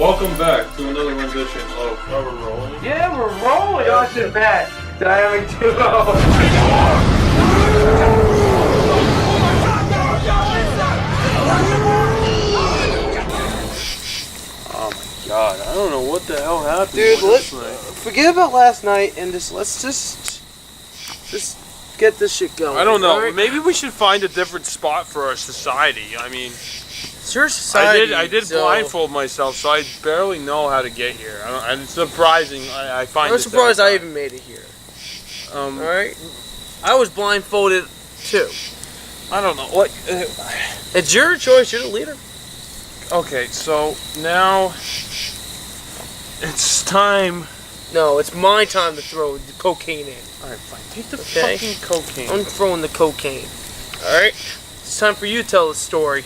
Welcome back to another rendition of Are We Rolling? Yeah, we're rolling! Austin Pat, Dynamic Duo! Oh my god, I don't know what the hell happened. Dude, let's forget about last night and let's just get this shit going. I don't know. Right? Maybe we should find a different spot for our society. I mean, it's your society. I did blindfold myself, so I barely know how to get here. And it's surprising. I find. I'm surprised I even made it here. All right, I was blindfolded too. I don't know what. It's your choice. You're the leader. Okay, so now it's time. No, it's my time to throw the cocaine in. Alright, fine. Take the fucking cocaine. I'm throwing the cocaine. Alright? It's time for you to tell the story.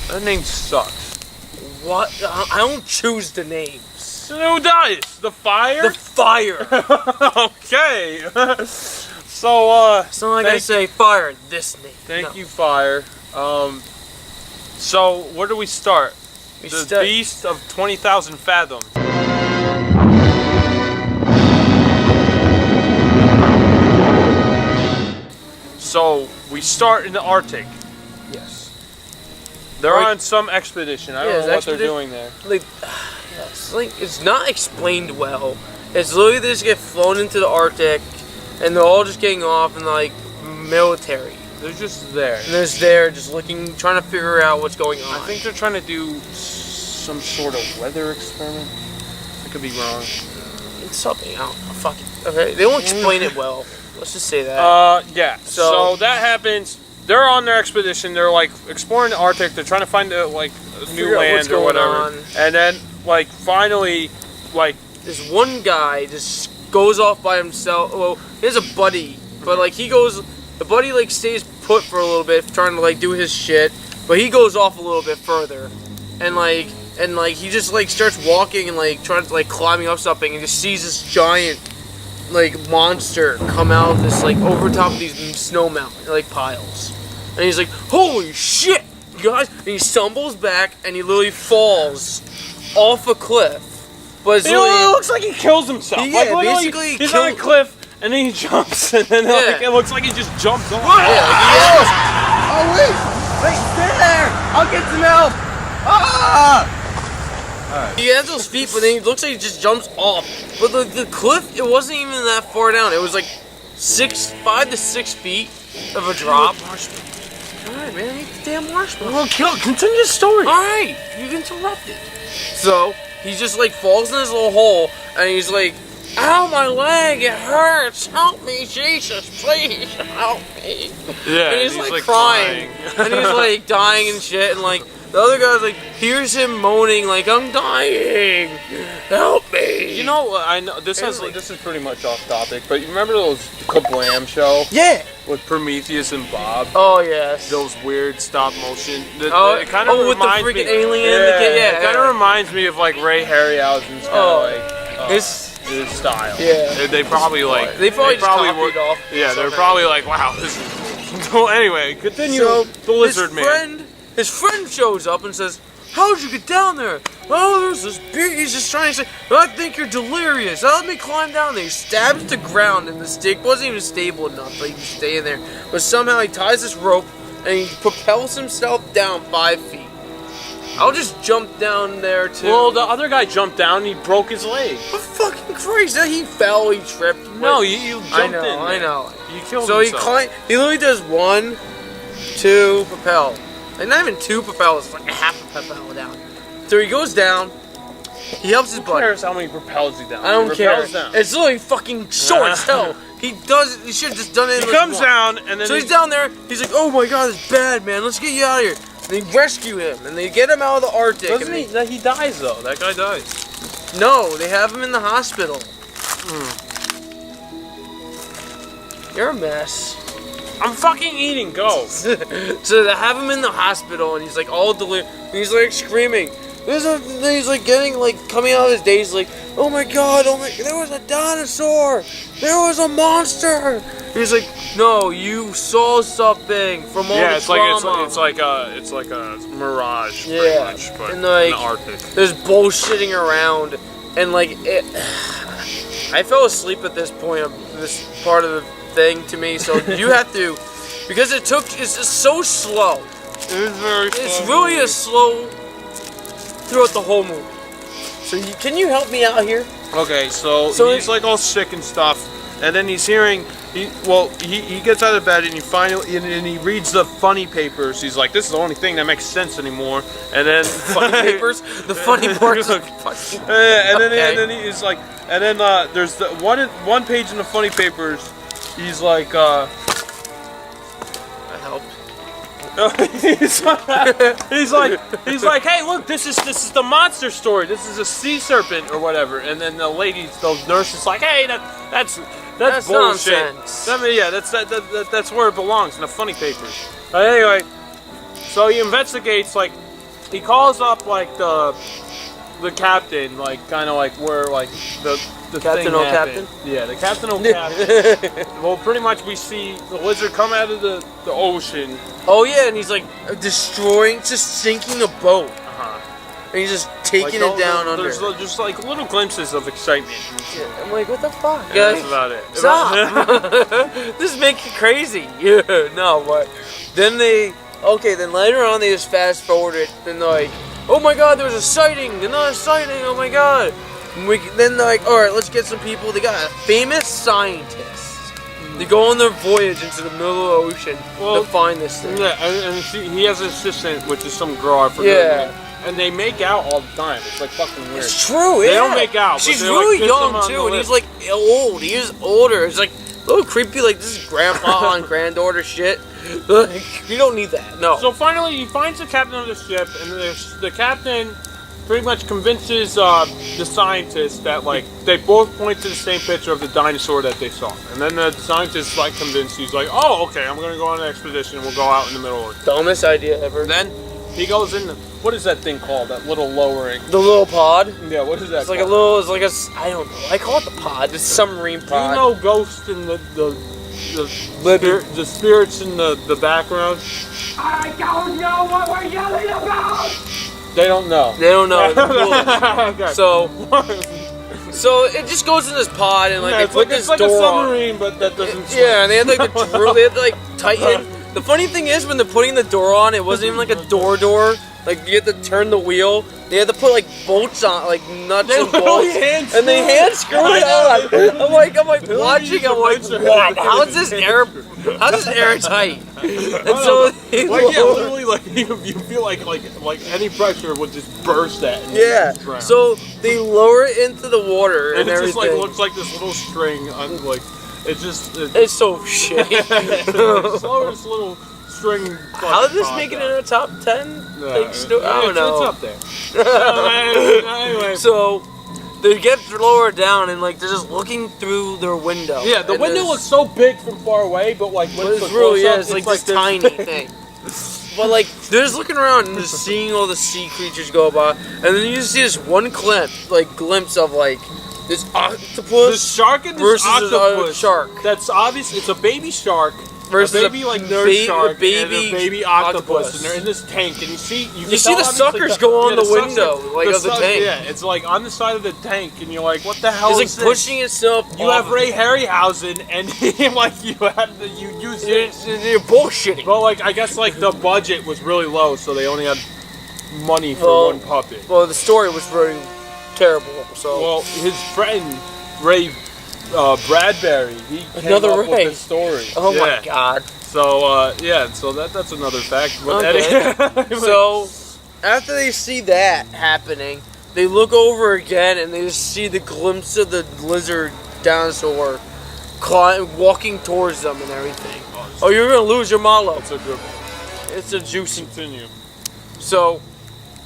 That name sucks. What? I don't choose the names. Who does? The fire? The fire! Okay. So, it's not like I say fire this name. Thank you, fire. So, where do we start? The beast of 20,000 fathoms. So, we start in the Arctic. Yes. They're on some expedition. I don't know what they're doing there. Like, it's not explained well. It's literally they just get flown into the Arctic, and they're all just getting off in like military. They're just there. And they're just there, just looking, trying to figure out what's going on. I think they're trying to do some sort of weather experiment. I could be wrong. It's something. I don't know. Fuck it. Okay, they won't explain it well. Let's just say that. Yeah. So that happens. They're on their expedition. They're like exploring the Arctic. They're trying to find a new land or whatever. And then like finally, like this one guy just goes off by himself. Well, he has a buddy, but like he goes. The buddy like stays put for a little bit, trying to like do his shit, but he goes off a little bit further, and like he just like starts walking and like trying to like climbing up something, and just sees this giant like monster come out of this like over top of these snow mountain like piles, and he's like, holy shit, you guys! And he stumbles back and he literally falls off a cliff. But it looks like he kills himself. Yeah, like, basically he's on a cliff. And then he jumps, and then like, it looks like he just jumped off. Oh wait, stay there! I'll get some help. Right. He has those feet, but then he looks like he just jumps off. But the cliff, it wasn't even that far down. It was like 5 to 6 feet of a drop. Alright, man, eat the damn marshmallow. Well, continue the story. Alright, you interrupted. So he just like falls in this little hole, and he's like, ow, my leg, it hurts. Help me, Jesus, please, help me. Yeah, and he's like crying. And he's like dying and shit. And like the other guy's like hears him moaning like, I'm dying. Help me. You know, I know this is pretty much off topic, but you remember those Kablam show? Yeah. With Prometheus and Bob. Oh yes. Those weird stop motion. It kind of with the freaking alien. It kind of reminds me of like Ray Harryhausen's his style. Yeah. They probably like. They probably copied off. Yeah, they're probably like, wow, this is. So anyway, continue. So the lizard man. His friend shows up and says, how'd you get down there? Oh, there's this beard. He's just trying to say, I think you're delirious. Let me climb down there. He stabs the ground, and the stick wasn't even stable enough, so he can stay in there. But somehow he ties this rope, and he propels himself down 5 feet. I'll just jump down there too. Well, the other guy jumped down and he broke his leg. What fucking crazy? He fell, he tripped. No, you jumped in. I know. You killed himself. So he literally does 1, 2, propel. And not even 2 propels, it's like a half a propel down. So he goes down, he helps his buddy. Who cares how many propels he down? I don't care. It's literally fucking short as hell. He should have just done it. He comes down and then so he's down there, he's like, oh my god, it's bad, man, let's get you out of here. And they rescue him, and they get him out of the Arctic. Doesn't he dies though, that guy dies. No, they have him in the hospital. You're a mess. I'm fucking eating, go. So they have him in the hospital, and he's like all delirious. He's like screaming, He's like getting like coming out of his days like, oh my god, there was a dinosaur, there was a monster. He's like, no, you saw something from all the trauma. It's like a mirage, yeah, pretty much, but and like in the Arctic. There's bullshitting around, and like I fell asleep at this point of this part of the thing to me. So you have to, because it's just so slow. It is very slow. It's really a slow throughout the whole movie. So can you help me out here? Okay, so he's like all sick and stuff, and then he's hearing. He gets out of bed and he reads the funny papers. He's like, this is the only thing that makes sense anymore. And then funny papers, the funny parts. And then he's like, and then there's the one page in the funny papers. He's like, I helped. he's like, hey, look, this is the monster story. This is a sea serpent or whatever. And then the nurse is like, hey, that's bullshit. Nonsense. That's where it belongs, in the funny papers. Anyway, so he investigates, like, he calls up like the captain, like kind of like where like the Captain thing Captain. Yeah, the Captain Captain. Well, pretty much we see the lizard come out of the ocean. Oh yeah, and he's like destroying, just sinking a boat. And he's just taking it down under. There's just like little glimpses of excitement. Yeah, I'm like, what the fuck? Yeah, that's about it. Stop! This is making crazy. Yeah, no, but then then later on they just fast forward it, and they're like, oh my god, there's a sighting, another sighting, oh my god. And then they're like, alright, let's get some people. They got a famous scientist. They go on their voyage into the middle of the ocean to find this thing. Yeah, and he has an assistant, which is some girl, I forget her name. And they make out all the time. It's like fucking weird. It's true, They don't make out. She's but really like, young too, and he's like old. He is older. It's like a little creepy, like this is grandpa and granddaughter shit. You don't need that. No. So finally, he finds the captain of the ship, and the captain pretty much convinces the scientist that like they both point to the same picture of the dinosaur that they saw, and then the scientist like convinced. He's like, oh, okay, I'm gonna go on an expedition. We'll go out in the middle of it. Dumbest idea ever. Then he goes in. What is that thing called? That little lowering. The little pod. Yeah, what is that? It's like called? It's like a. I don't know. I call it the pod. The submarine pod. Do you know Ghost in the spirits in the background? I don't know what we're yelling about! They don't know. They don't know. Okay. So it just goes in this pod and like they put this door on. It's like a submarine, but that doesn't. Yeah, and they had like the drill. They had to like tighten. The funny thing is, when they're putting the door on, it wasn't even like a door. Like you had to turn the wheel. They had to put like bolts on, like nuts and bolts, and they hand screw it on. I'm like watching. I'm like, what? How's this airtight? And so literally, like you feel like any pressure would just burst that. So they lower it into the water and it everything. Just like looks like this little string on like it's so shitty. It's this little string. How did this make it in the top 10? I don't know. It's up there. Anyway. So they get lower down and like they're just looking through their window. Yeah, the window looks so big from far away, but like when it's really it's like this tiny thing. But like they're just looking around and just seeing all the sea creatures go by, and then you just see this one glimpse of like this octopus, this shark and this octopus. Shark. That's obvious. It's a baby shark. Versus a baby nurse shark and a baby octopus, and they're in this tank, and you see the suckers go on the window of the tank. Yeah, it's like on the side of the tank, and you're like, what the hell is this? It's like pushing itself. You have Ray Harryhausen, and you use it. You're bullshitting. Well, like I guess like the budget was really low, so they only had money for one puppet. Well, the story was very terrible. So well, his friend Ray. Bradbury, he came up with the story. Oh my god. So so that's another fact. But okay. So after they see that happening, they look over again and they just see the glimpse of the lizard dinosaur walking towards them and everything. Oh, you're gonna lose your Malo. It's a good one. It's a juicy. Continue. So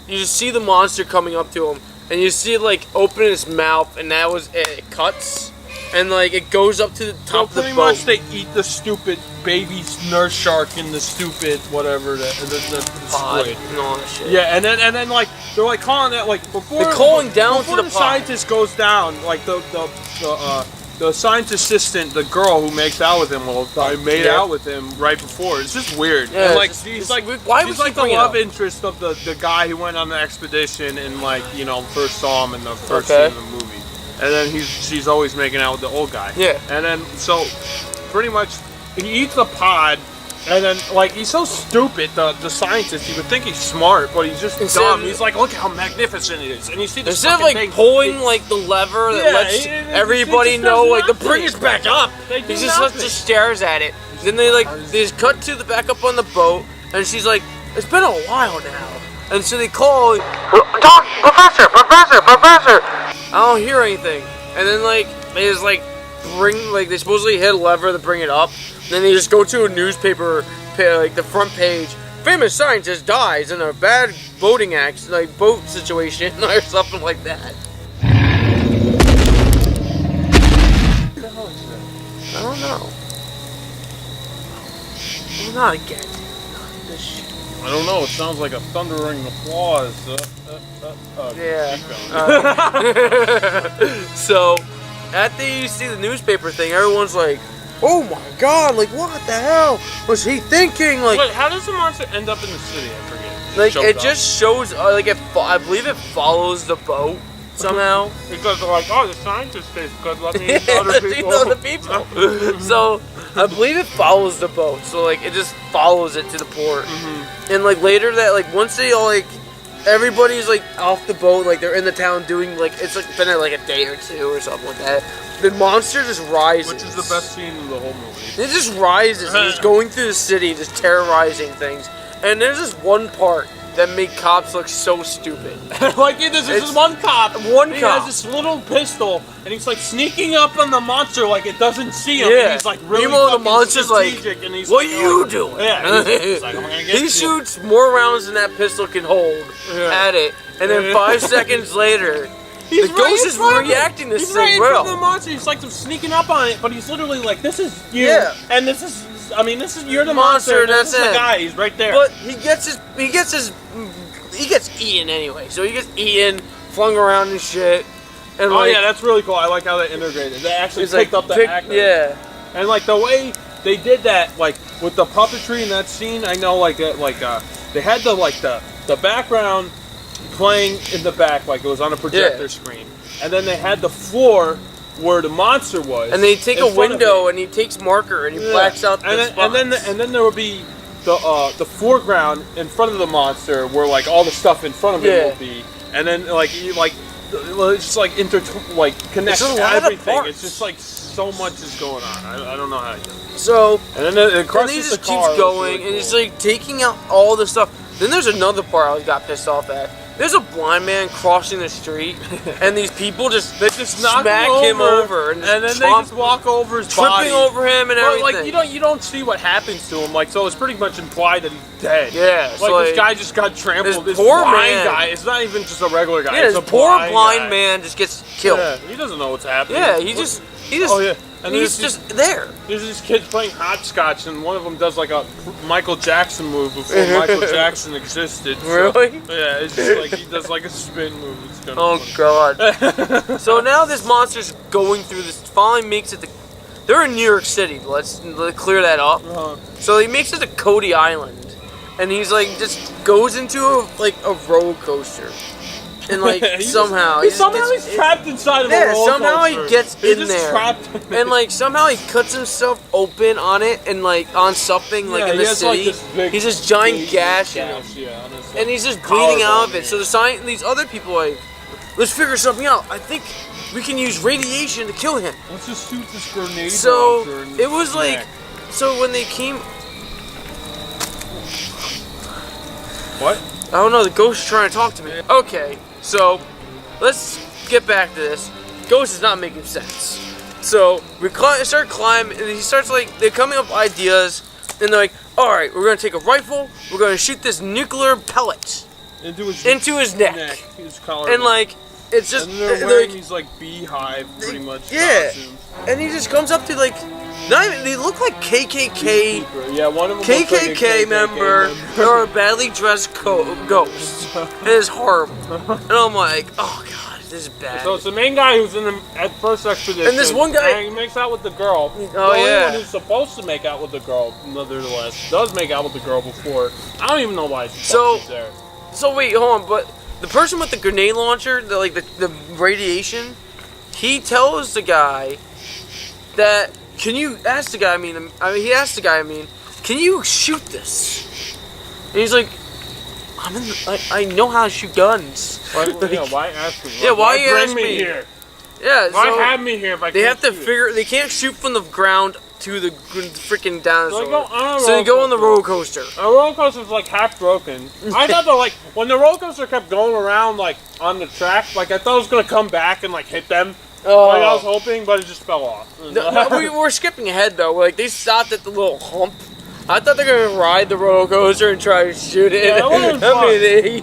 you just see the monster coming up to him, and you see it like open its mouth, and that was it. It cuts. and like it goes up to the So top of the pretty boat. much they eat the stupid baby nurse shark and the stupid whatever the pod squid. and all that shit. Yeah, and then like they're like calling that like before They're calling down before to the pod. scientist goes down, like the science assistant, the girl who makes out with him all the time, made Yeah. out with him right before. It's just weird. Yeah, and like it's he's just like weird. Why he's would like she the bring it love up? interest of the guy who went on the expedition and like first saw him in the first Okay. scene of the movie. And then she's always making out with the old guy. Yeah. And then so pretty much he eats the pod. And then, like, he's so stupid, the scientist, you would think he's smart, but he's just Instead dumb. of- He's like, look how magnificent it is. And you see this Instead of fucking like thing, pulling like the lever that Yeah, lets it everybody just know does like to nothing. bring us back up, They do he just nothing. just stares at it. Then they just cut to the back up on the boat, and she's like, "It's been a while now." And so they call, Professor. I don't hear anything. And then like they just like they supposedly hit a lever to bring it up. And then they just go to a newspaper, like the front page. Famous scientist dies in a bad boating accident, like boat situation, or something like that. I don't know. Well, not again. Not this shit. I don't know, it sounds like a thundering applause. Yeah. Keep going. So, after you see the newspaper thing, everyone's like, "Oh my god! Like, what the hell was he thinking?" Like, Wait, how does the monster end up in the city? I forget. like Shows it up. just shows. Like, I believe it follows the boat somehow. Because they're like, oh, the scientist tastes good, let me eat Yeah, other you people. know the people. So I believe it follows the boat. So like it just follows it to the port. And like later that like once they all like everybody's like off the boat, like they're in the town doing like it's like been like a day or two or something like that. The monster just rises. Which is the best scene in the whole movie. It just rises and just going through the city, just terrorizing things. And there's this one part that made cops look so stupid. Like, there's this one cop. One he cop. has this little pistol, and he's like sneaking up on the monster like it doesn't see him. Yeah. And he's like really Meanwhile, the fucking monster's like, strategic, and he's "What like, are you doing?" Yeah. He's like, I'm gonna get He you. shoots more rounds than that pistol can hold at it, and then 5 seconds later, He's the right ghost in is front of him. reacting this He's thing right in well. front of the monster. He's like sneaking up on it, but he's literally like, "This is you, Yeah. and this is, you're the Monster, monster, and that's this is it. the guy. He's right there." But he gets eaten anyway. So he gets eaten, flung around and shit. And oh like, yeah, that's really cool. I like how they integrated. They actually it's picked like up the actor. Yeah. And like the way they did that, like with the puppetry in that scene, I know they had the background playing in the back, like it was on a projector screen, and then they had the floor where the monster was. And they take in a front of window it. and he takes marker and he blacks out the and then there would be the foreground in front of the monster where like all the stuff in front of it will be, and then it's just like connects It's a lot of everything. parts. It's just like so much is going on. I don't know how to do it. So And then it and crushes he the just car. keeps going and it's like taking out all the stuff. Then there's another part I got pissed off at. There's a blind man crossing the street, and these people just knock smack him over and then they tromp- just walk over his body. tripping over him and But, everything. like you don't see what happens to him. Like so, it's pretty much implied that he's dead. Yeah, so, Like this like, guy just got trampled. this This poor blind man- guy. It's not even just a regular guy. yeah, it's this a poor blind blind guy. man just gets killed. Yeah, he doesn't know what's happening. Yeah, he just Oh yeah, and he's there's just there. There's these kids playing hopscotch, and one of them does like a Michael Jackson move before Michael Jackson existed. So, Really? yeah, it's just like he does like a spin move. It's kind of Oh funny. god. So now this monster's going through this. Finally makes it to. They're in New York City. Let's clear that up. So he makes it to Cody Island, and he's like just goes into a roller coaster, and like somehow he's trapped inside of a yeah, roller somehow he coaster. gets He's in just there, trapped. and like somehow he cuts himself open on it, and like on something like in he the has, city. like, this big he's this giant gash in him. yeah, on his, And he's just bleeding out of collarbone, it. So these other people are like, let's figure something out. I think we can use radiation to kill him. let's just shoot this grenade. So launcher in it was his like, neck. so when they came, What? I don't know, the ghost is trying to talk to me. Okay, so let's get back to this. Ghost is not making sense. So we start climbing, and he starts like, they're coming up with ideas, and they're like, all right, we're gonna take a rifle, we're gonna shoot this nuclear pellet Into his into his neck. his collarbone. And like, it's just And they're wearing like, these like beehive, pretty much. yeah. Costumes. And he just comes up to like, not even, they look like KKK. Yeah, one of them looks like a KKK member or a badly dressed ghost. It is horrible. And I'm like, oh god, this is bad. So it's the main guy who's in the at first expedition. And this one guy- and he makes out with the girl. Oh, the only yeah. one who's supposed to make out with the girl, nevertheless, does make out with the girl before. I don't even know why she's there. So wait, hold on, but the person with the grenade launcher, the radiation, he tells the guy that, can you ask the guy, he asked the guy, can you shoot this? And he's like, I know how to shoot guns. Why ask me? Yeah, why you bring ask me me? here? Yeah, Why so have me here if I they can't have to shoot? figure, they can't shoot from the ground to the freaking dinosaur. So They go on the roller coaster. The roller coaster was like half broken. I thought that like when the roller coaster kept going around like on the track, like I thought it was gonna come back and like hit them. Oh. Like I was hoping, but it just fell off. No, we're skipping ahead though. Like they stopped at the little hump. I thought they were gonna ride the roller coaster and try to shoot it. Yeah, that would've been fun.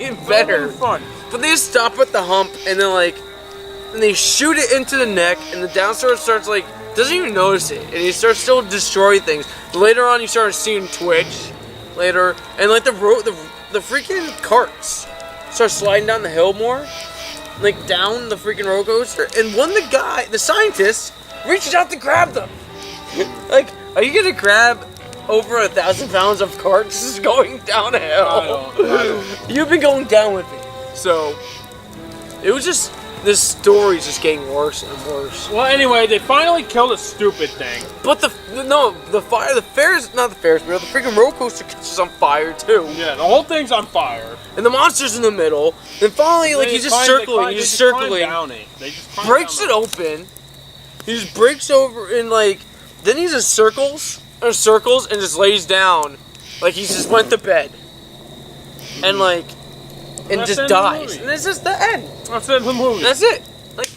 Even better. Fun. But they just stop at the hump and then and they shoot it into the neck, and the dinosaur starts doesn't even notice it, and he starts still destroy things. Later on, you start seeing Twitch. Later, and the freaking carts start sliding down the hill more, down the freaking roller coaster. And the scientist, reaches out to grab them. Are you gonna grab over 1,000 pounds of carts just going down a hill? I don't. You've been going down with it. So it was just. This story's just getting worse and worse. Well, anyway, they finally killed a stupid thing. But the freaking roller coaster catches on fire too. Yeah, the whole thing's on fire. And the monster's in the middle. And finally, he's just circling. He's just circling. Breaks it open. He just breaks over and then he just circles and just lays down, he just went to bed. And and That's just the dies. movie. And it's just the end. That's the movie. That's it. That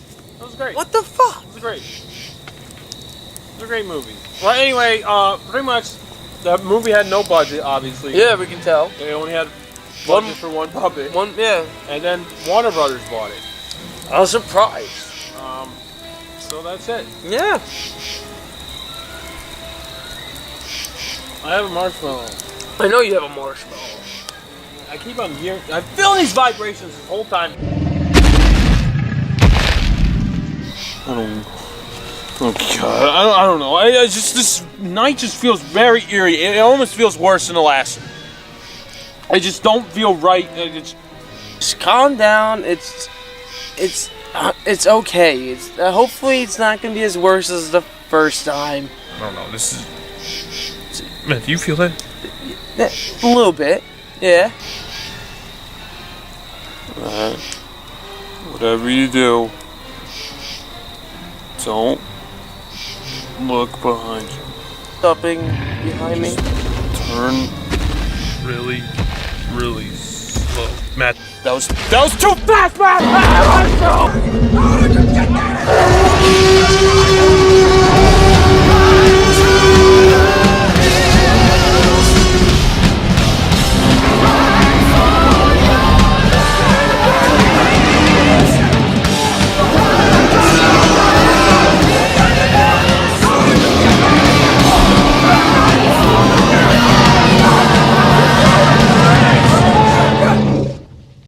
was great. What the fuck? It was great. It was a great movie. Well, anyway, pretty much, the movie had no budget, obviously. Yeah, we can tell. They only had budget for one puppet. Yeah. And then Warner Brothers bought it. I was surprised. So that's it. Yeah. I have a marshmallow. I know you have a marshmallow. I keep on hearing. I feel these vibrations this whole time. I don't. Oh god, I don't know. I just this night just feels very eerie. It almost feels worse than the last one. I just don't feel right. Just calm down. It's okay. Hopefully it's not gonna be as worse as the first time. I don't know. This is. Man, do you feel that? A little bit. Yeah. Whatever you do, don't look behind you. Stopping behind me. Turn really, really slow. Matt, that was too fast, Matt!